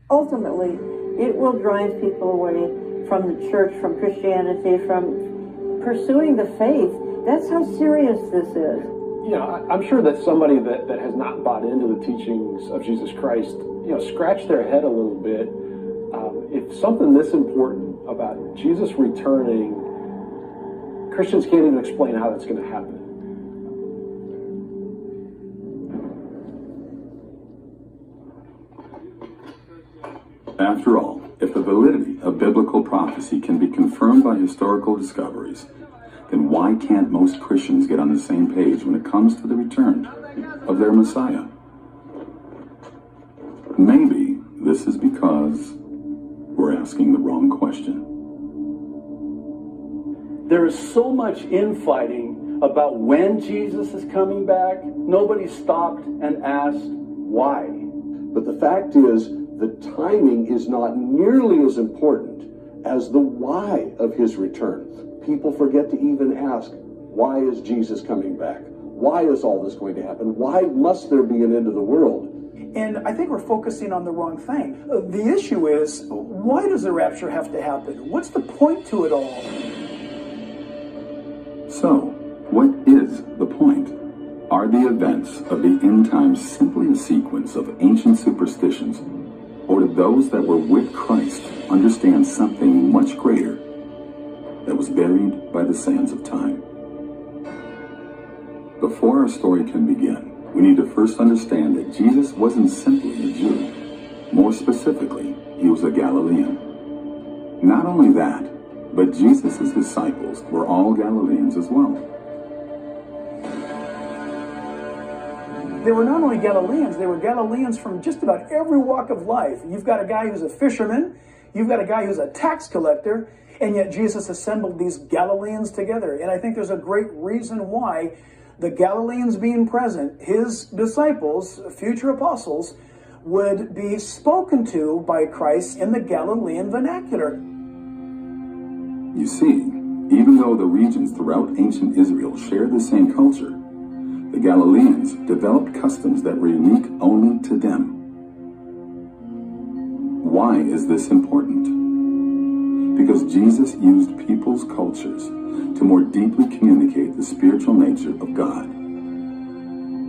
Ultimately, it will drive people away from the church, from Christianity, from pursuing the faith. That's how serious this is. You know, I'm sure that somebody that has not bought into the teachings of Jesus Christ, you know, scratch their head a little bit. If something this important about Jesus returning, Christians can't even explain how that's going to happen. After all, if the validity of biblical prophecy can be confirmed by historical discoveries, then why can't most Christians get on the same page when it comes to the return of their Messiah? Maybe this is because we're asking the wrong question. There is so much infighting about when Jesus is coming back. Nobody stopped and asked why. But the fact is, the timing is not nearly as important as the why of his return. People forget to even ask, why is Jesus coming back? Why is all this going to happen? Why must there be an end of the world? And I think we're focusing on the wrong thing. The issue is, why does the rapture have to happen? What's the point to it all? So, what is the point? Are the events of the end times simply a sequence of ancient superstitions? Or do those that were with Christ understand something much greater that was buried by the sands of time? Before our story can begin, we need to first understand that Jesus wasn't simply a Jew. More specifically, he was a Galilean. Not only that, but Jesus' disciples were all Galileans as well. They were not only Galileans, they were Galileans from just about every walk of life. You've got a guy who's a fisherman, you've got a guy who's a tax collector, and yet Jesus assembled these Galileans together. And I think there's a great reason why the Galileans being present, his disciples, future apostles, would be spoken to by Christ in the Galilean vernacular. You see, even though the regions throughout ancient Israel shared the same culture, the Galileans developed customs that were unique only to them. Why is this important? Because Jesus used people's cultures to more deeply communicate the spiritual nature of God.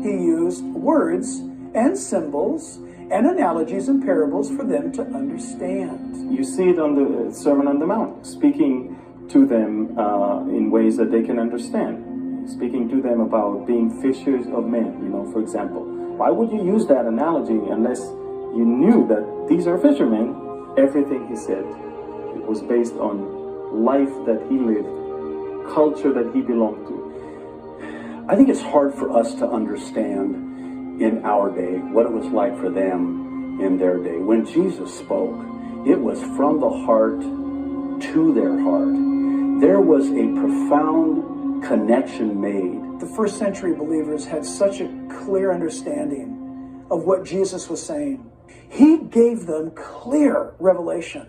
He used words and symbols and analogies and parables for them to understand. You see it on the Sermon on the Mount, speaking to them in ways that they can understand. Speaking to them about being fishers of men, for example. Why would you use that analogy unless you knew that these are fishermen? Everything he said, it was based on life that he lived, culture that he belonged to. I think it's hard for us to understand in our day what it was like for them in their day. When Jesus spoke, it was from the heart to their heart. There was a profound connection made. The first century believers had such a clear understanding of what Jesus was saying. He gave them clear revelation.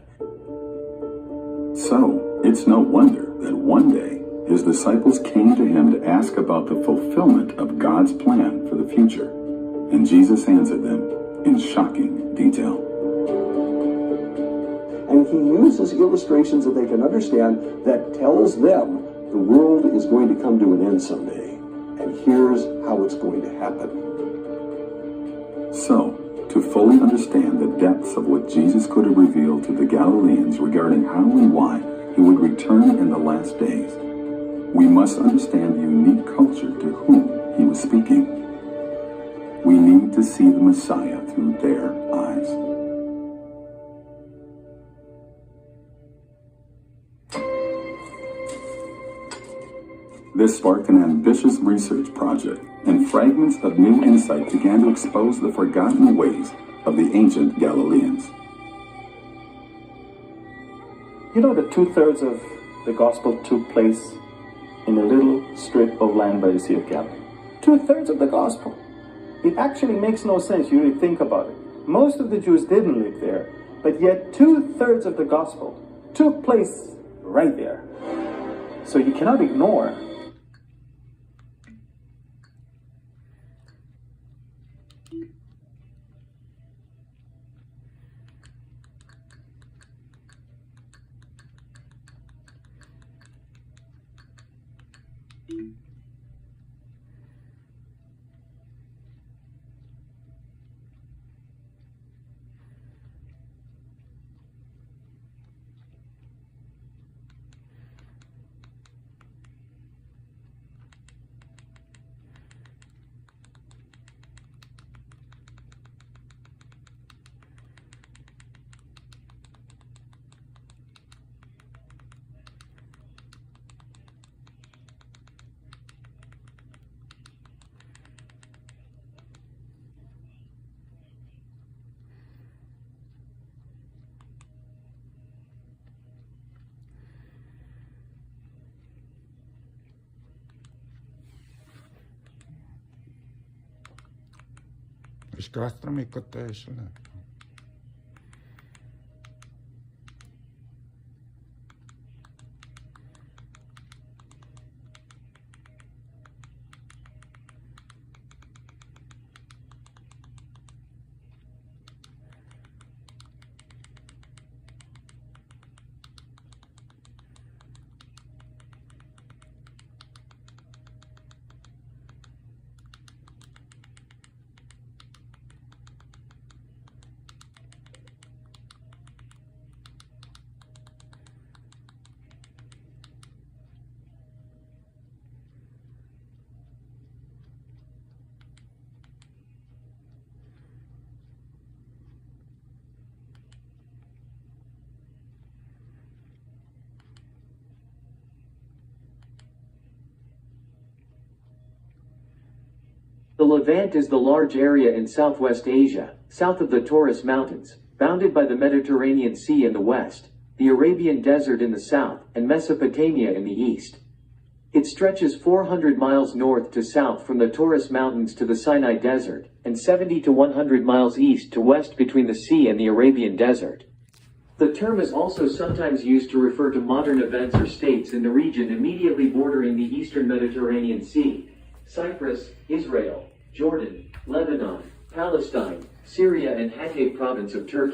So, it's no wonder that one day his disciples came to him to ask about the fulfillment of God's plan for the future. And Jesus answered them in shocking detail. And he uses illustrations that they can understand that tells them the world is going to come to an end someday. And here's how it's going to happen. So, to fully understand the depths of what Jesus could have revealed to the Galileans regarding how and why he would return in the last days, we must understand the unique culture to whom he was speaking. We need to see the Messiah through their eyes. This sparked an ambitious research project, and fragments of new insight began to expose the forgotten ways of the ancient Galileans. You know that 2/3 of the gospel took place in a little strip of land by the Sea of Galilee. 2/3 of the gospel. It actually makes no sense. You really think about it. Most of the Jews didn't live there, but yet 2/3 of the gospel took place right there. So you cannot ignore Изкрастаме котешна. The Levant is the large area in Southwest Asia, south of the Taurus Mountains, bounded by the Mediterranean Sea in the west, the Arabian Desert in the south, and Mesopotamia in the east. It stretches 400 miles north to south from the Taurus Mountains to the Sinai Desert, and 70 to 100 miles east to west between the sea and the Arabian Desert. The term is also sometimes used to refer to modern events or states in the region immediately bordering the eastern Mediterranean Sea: Cyprus, Israel, Jordan, Lebanon, Palestine, Syria, and Hatay province of Turkey.